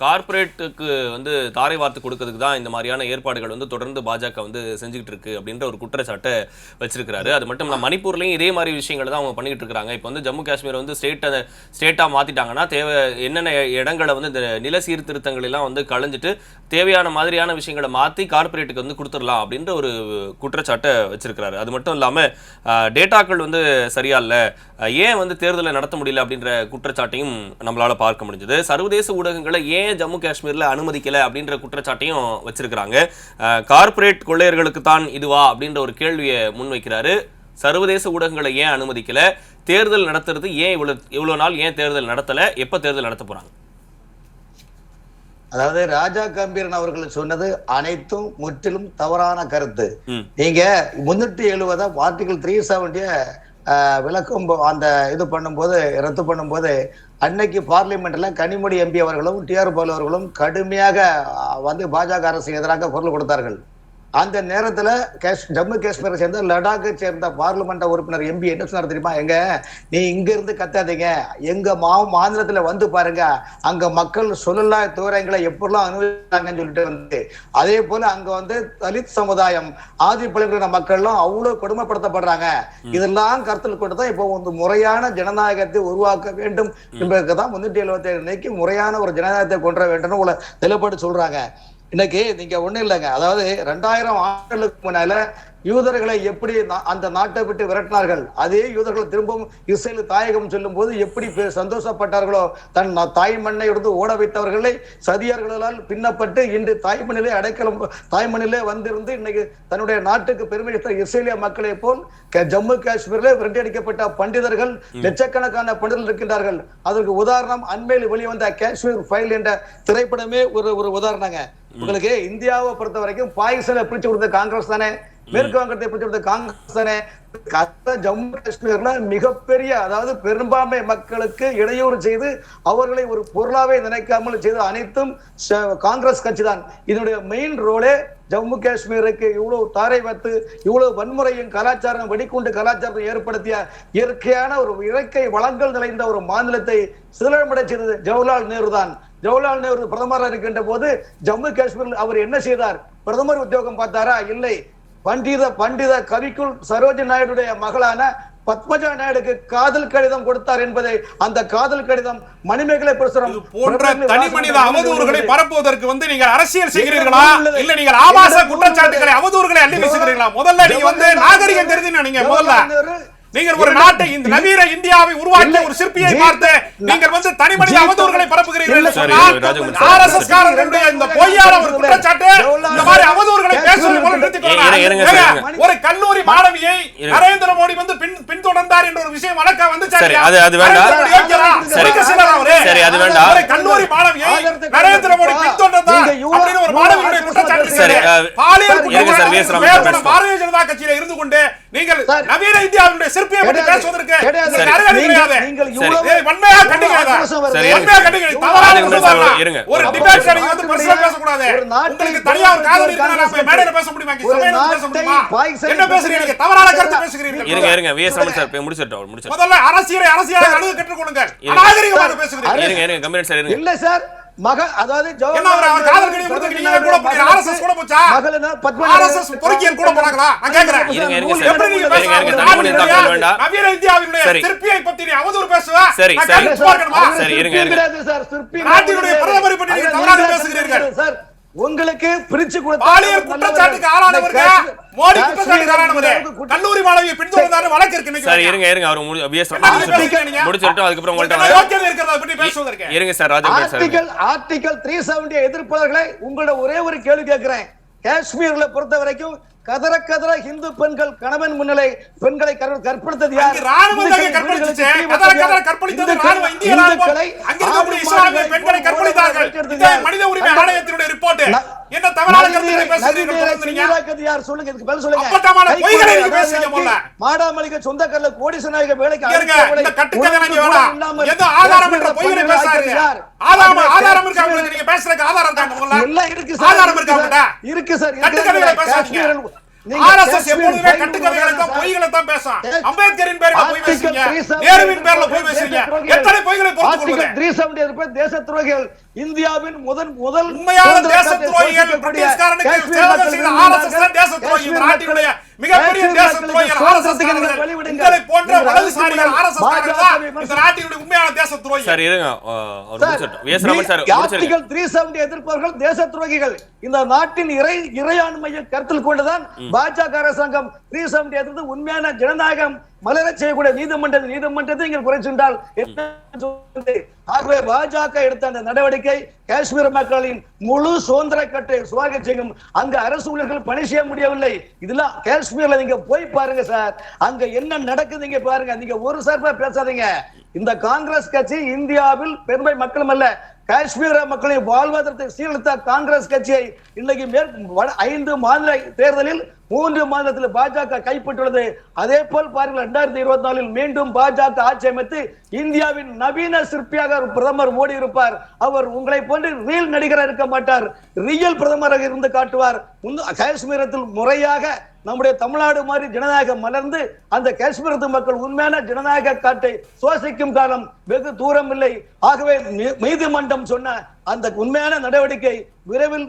கார்ப்பரேட்டுக்கு வந்து தாரை வார்த்து கொடுக்கறதுக்கு தான் இந்த மாதிரியான ஏற்பாடுகள் வந்து தொடர்ந்து பாஜக வந்து செஞ்சுக்கிட்டு இருக்கு அப்படின்ற ஒரு குற்றச்சாட்டை வச்சிருக்காரு. அது மட்டும் இல்லை, மணிப்பூர்லையும் இதே மாதிரி விஷயங்களை தான் அவங்க பண்ணிட்டு இருக்காங்க. இப்போ வந்து ஜம்மு காஷ்மீர் வந்து ஸ்டேட்டா மாத்திட்டாங்கன்னா என்னென்ன இடங்களை வந்து இந்த நில சீர்திருத்தங்கள் எல்லாம் வந்து களைஞ்சிட்டு தேவையான மாதிரியான விஷயங்களை மாற்றி கார்ப்பரேட்டுக்கு வந்து கொடுத்துடலாம் அப்படின்ற ஒரு குற்றச்சாட்டை வச்சிருக்கிறாரு. அது மட்டும் இல்லாமல் டேட்டாக்கள் வந்து சரியா இல்லை, ஏன் வந்து தேர்தலை நடத்த முடியல அப்படின்ற குற்றச்சாட்டையும் நம்மளால பார்க்க முடிஞ்சது. சர்வதேச ஊடகங்களை ஏன் ஜம்மு காஷ்மீர்ல அனுமதிக்கல அப்படின்ற குற்றச்சாட்டையும் வச்சிருக்கிறாங்க. கார்ப்பரேட் கொள்ளையர்களுக்கு தான் இதுவா அப்படின்ற ஒரு கேள்வியை முன்வைக்கிறாரு. சர்வதேச ஊடகங்களை ஏன் அனுமதிக்கல, தேர்தல் நடத்துறது ஏன் இவ்வளவு நாள் ஏன் தேர்தல் நடத்தல, எப்ப தேர்தல் நடத்த போறாங்க? அதாவது ராஜா கம்பீரன் அவர்கள் சொன்னது அனைத்தும் முற்றிலும் தவறான கருத்து. நீங்க 370 ஆர்டிகல் 370 விளக்கம் அந்த இது பண்ணும்போது ரத்து பண்ணும்போது அன்னைக்கு பார்லிமெண்ட்ல கனிமொழி எம்பி அவர்களும் டிஆர் பாலு அவர்களும் கடுமையாக வந்து பாஜக அரசுக்கு எதிராக குரல் கொடுத்தார்கள். அந்த நேரத்துல ஜம்மு காஷ்மீரை சேர்ந்த லடாக்கை சேர்ந்த பார்லிமெண்ட் உறுப்பினர் எம்பி என்ன சொன்னார் தெரியுமா? எங்க நீ இங்க இருந்து கத்தாதீங்க, எங்க மாநிலத்துல வந்து பாருங்க, அங்க மக்கள் சொல்லலா தூரங்களை எப்படிலாம் அனுபவிச்சாங்கன்னு சொல்லிட்டு வந்து, அதே போல அங்க வந்து தலித் சமுதாயம் ஆதிப்பழங்குற மக்கள்லாம் அவ்வளவு கொடுமைப்படுத்தப்படுறாங்க. இதெல்லாம் கருத்தில் கொண்டுதான் இப்போ வந்து முறையான ஜனநாயகத்தை உருவாக்க வேண்டும் என்பதுக்குதான் 377 முறையான ஒரு ஜனநாயகத்தை கொண்டு வேண்டும் உங்களை தெளிவுபடுத்தி சொல்றாங்க. இன்னைக்கு நீங்க ஒண்ணு இல்லைங்க, அதாவது 2000 ஆண்டுகளுக்கு முன்னால யூதர்களை எப்படி அந்த நாட்டை விட்டு விரட்டினார்கள், அதே யூதர்கள் திரும்பவும் இஸ்ரேல் தாயகம் சொல்லும் போது எப்படி சந்தோஷப்பட்டார்களோ, தன் தாய் மண்ணை எடுத்து ஓட வைத்தவர்களை சதியர்களால் பின்னப்பட்டு இன்று தாய்மண்ணிலே அடைக்கலம் தாய்மண்ணிலே வந்திருந்து இன்னைக்கு தன்னுடைய நாட்டுக்கு பெருமை இஸ்ரேலிய மக்களை போல் ஜம்மு காஷ்மீரில் விரட்டியடிக்கப்பட்ட பண்டிதர்கள் லட்சக்கணக்கான பண்டிதர்கள் இருக்கின்றார்கள். அதற்கு உதாரணம் அண்மையில் வெளிவந்த காஷ்மீர் ஃபைல் என்ற திரைப்படமே ஒரு உதாரணங்க. உங்களுக்கு இந்தியாவை பொறுத்த வரைக்கும் பாகிஸ்தானை பிரிச்சு கொடுத்த காங்கிரஸ் தானே, மேற்கு வங்கத்தை பிரிச்சு கொடுத்த காங்கிரஸ் தானே. ஜம்மு காஷ்மீர்ல மிகப்பெரிய, அதாவது பெரும்பான்மை மக்களுக்கு இடையூறு செய்து அவர்களை ஒரு பொருளாவே நினைக்காமல் செய்த அனைத்தும் காங்கிரஸ் கட்சி தான். இதனுடைய மெயின் ரோலே ஜம்மு காஷ்மீருக்கு இவ்வளவு தாரை வைத்து இவ்வளவு வன்முறையும் கலாச்சாரம் வெடிக்குண்டு கலாச்சாரத்தை ஏற்படுத்திய இயற்கையான ஒரு இயற்கை வளங்கள் நிறைந்த ஒரு மாநிலத்தை சிதறமடை செய்தது ஜவஹர்லால் நேரு தான். ஜவஹர்லால் நேரு பிரதமராக இருக்கின்ற போது ஜம்மு காஷ்மீரில் அவர் என்ன செய்தார்? பிரதமர் உத்தியோகம் பார்த்தாரா? இல்லை. பண்டித கவிக்குள் சரோஜி நாயுடைய மகளான பத்மஜா நாயுடுக்கு காதல் கடிதம் கொடுத்தார் என்பதை அந்த காதல் கடிதம் மணிமேகலை பிரசுரம் போன்ற தனி மனித அவதூறுகளை பரப்புவதற்கு வந்து நீங்கள் அரசியல் செய்கிறீர்களா, இல்ல நீங்கள் ஆபாச குற்றச்சாட்டுகளை அவதூறுகளை அள்ளி வீசுகிறீர்களா? முதல்ல நீங்க வந்து நாகரிகம் தெரிஞ்சு நீங்க முதல்ல நீங்கள் ஒரு நாட்டை இந்த நவீன இந்தியாவை உருவாக்கிய ஒரு சிற்பியை பார்த்து நீங்கள் வந்து தனி மனித அவதூறுகளை பரப்புகிறீர்கள். ஆர்எஸ்எஸ் காரர்களுடைய இந்த பொய்யான ஒரு குற்றச்சாட்டு, இந்த மாதிரி அவதூறுகளை பேசுவது போல நிறுத்திக்கொள்ளுங்க. ஒரு கல்லூரி மாணவியை நரேந்திர மோடி வந்து பின்தொடர்ந்தார் என்ற ஒரு விஷயம் வழக்கா வந்து அது வேண்டாம். ஒரு கல்லூரி மாணவியை நரேந்திர மோடி பின்தொடர்ந்தார் அப்படின்னு ஒரு மாணவியுடைய குற்றச்சாட்டு பாலியல் பாரதிய ஜனதா கட்சியில இருந்து கொண்டு நீங்கள் நவீன இந்தியாவுடைய சிற்பியை பற்றி பேசுவதற்கு வன்மையாக கண்டிக்கிறதா? ஒரு டிபேட் வந்து பர்சனலா பேசக்கூடாது. உங்களுக்கு தனியா ஒரு காதல் இருக்குன்னா மேடையில பேச முடியுமா? பேச முடியுமா? என்ன பேசுறீங்க? தவறான கருத்து பேசுகிறீர்கள். இருங்க விஎஸ் ரமன் சார் முடிச்சிட்டோம். முதல்ல அரசியலை அணுக கற்றுக்கொள்ளுங்க. அநாகரிகமாக பேசுகிறீர்கள். இருங்க கம்பீரன் சார் இருங்க. இல்ல சார், காதல் கடிதம் கொடுத்து நீங்க கூட போய் ஆர்எஸ்எஸ் கூட போச்சா? ஆர்எஸ்எஸ் பொறுக்கியல் கூட போறாங்களா? நான் கேக்குறேன். இருங்க சார். நவீன இந்தியாவினுடைய சிற்பியை பத்தி நீ அவதூறு பேசுவ? சரி இருங்க நாட்டினுடைய பிரதமரை பற்றி நீங்க தவறாக பேசுகிறீர்கள். சார், உங்களுக்கு பிரிச்சு கொடுத்த பாலியல் குற்றச்சாட்டுக்கு ஆளானவங்க மோடி குற்றச்சாட்டுக்கு ஆளானவங்க கல்லூரி மாணவியை பின்தொடர்ந்தாரு வழக்கு இருக்கு. சார் இருங்க அவர் முடிச்சிட்டோம். அதுக்கு அப்புறம் உங்கள்ட்ட யோக்கியதை இருக்கிறத பத்தி பேசுவதற்கு இருங்க சார். ஆர்டிகல் 370 எதிர்ப்பாளர்களை உங்களோட ஒரே ஒரு கேள்வி கேட்கிறேன். காஷ்மீர்ல பொறுத்த வரைக்கும் கதற இந்து பெண்கள் கணவன் முன்னிலை பெண்களை கற்பழித்தது யார்? ராணுவத்தை கற்பழிச்சே. கதற கற்பழித்தது ராணுவ, இந்திய ராணுவம். அங்க இருக்கக்கூடிய இஸ்லாமிய பெண்களை கற்பழித்தார்கள். இந்த மனித உரிமை ஆணையத்தினுடைய ரிப்போர்ட். என்ன தவறான கருத்துக்களை பேசுறீங்க? யார் சொல்லுங்க, இதுக்கு பதில் சொல்லுங்க. அப்பட்டமான பொய்களை நீங்க பேசுறீங்க. முதல்ல மாடாமலிக சொந்தக்கல்ல கோடிசநாயக வேலைக்கு இந்த கட்டுக்கதை நீங்க வேணாம். எந்த ஆதாரம் என்ற பொய்களை பேசுறீங்க? ஆதாரம் இருக்கா உங்களுக்கு? நீங்க பேசுறதுக்கு ஆதாரம் இருக்காங்க? முதல்ல எல்லாம் இருக்கு சார். ஆதாரம் இருக்கா? இருக்கு சார். கட்டுக்கதைகளை பேசுறீங்க. ஆர்எஸ்எஸ் எப்பொழுதுமே கட்டுக்கதைகளை தான் பொய்களை தான் பேசும். அம்பேத்கரின் பேர்ல பொய் பேசுறீங்க, நேருவின் பேர்ல பொய் பேசுறீங்க. எத்தனை பொய்களை பொறுத்துக்கொள்வது? 370 பேர் தேச துரோகிகள். இந்தியாவின் முதல் உண்மையான தேச துரோகிகள் பிரிட்டிஷ்காரனுக்கு சேவை செய்த ஆர்எஸ்எஸ் தான் தேச துரோகி. இந்த நாட்டினுடைய மிகப்பெரிய தேச துரோகிகள் ஆர்எஸ்எஸ். உங்களை போன்ற வலதுசாரிகள் ஆர்எஸ்எஸ் தான் இந்த நாட்டினுடைய உண்மையான தேச துரோகி. சரி இருங்க, அவர் முடிச்சிட்டோம். எஸ் ரமன் சார் ஆர்டிகல் 370 எதிர்ப்பவர்கள் தேச துரோகிகள். இந்த நாட்டின் இறையாண்மையை கருத்தில் கொண்டுதான் பாஜக அரசாங்கம் 370 எதிர்த்து உண்மையான ஜனநாயகம் மலரச் செய்யக்கூடிய நீதிமன்றத்தை நீங்கள் குறைச்சுண்டால் ஆகவே பாஜக எடுத்த அந்த நடவடிக்கை காஷ்மீர் மக்களின் முழு சுதந்திர கட்டை சுவாக செய்யும். அங்க அரசு ஊழியர்கள் பணி செய்ய முடியவில்லை. இதெல்லாம் காஷ்மீர்ல நீங்க போய் பாருங்க சார், அங்க என்ன நடக்குது நீங்க பாருங்க. நீங்க ஒரு சார்பா பேசாதீங்க. இந்த காங்கிரஸ் கட்சி இந்தியாவில் பெருமை மக்களும் அல்ல, காஷ்மீர மக்களின் வாழ்வாதாரத்தை சீர்திருத்த காங்கிரஸ் கட்சியை இன்னைக்கு 5 மாநில தேர்தலில் 3 மாநிலத்தில் பாஜக கைப்பற்றுள்ளது. அதே போல் பாருங்கள் 2024 மீண்டும் பாஜக ஆட்சி அமைத்து இந்தியாவின் நவீன சிற்பியாக பிரதமர் மோடி இருப்பார். அவர் உங்களை போன்று ரியல் நடிகராக இருக்க மாட்டார், ரியல் பிரதமராக இருந்து காட்டுவார். காஷ்மீரத்தில் முறையாக நம்முடைய தமிழ்நாடு மாதிரி ஜனநாயகம் மலர்ந்து அந்த காஷ்மீரத்து மக்கள் உண்மையான ஜனநாயக காட்டை சுவாசிக்கும் காலம் வெகு தூரம் இல்லை. ஆகவே நீதிமன்றம் சொன்ன அந்த உண்மையான நடவடிக்கை விரைவில்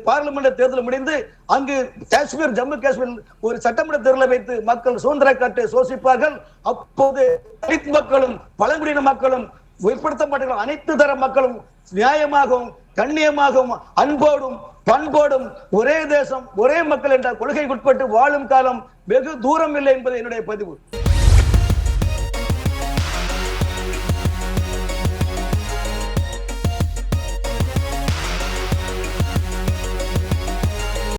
பார்லிமெண்ட் தேர்தல் முடிந்து அங்கு காஷ்மீர் ஜம்மு காஷ்மீர் ஒரு சட்டமன்ற தேர்தலை வைத்து மக்கள் சுதந்திர காட்டை சுவாசிப்பார்கள். அப்போது தலித் மக்களும் பழங்குடியின மக்களும் பிற்படுத்தப்பட்ட அனைத்து தர மக்களும் நியாயமாகவும் கண்ணியமாகவும் அன்போடும் பண்போடும் ஒரே தேசம் ஒரே மக்கள் என்ற கொள்கைக்கு உட்பட்டு வாழும் காலம் வெகு தூரம் இல்லை என்பது என்னுடைய பதிவு.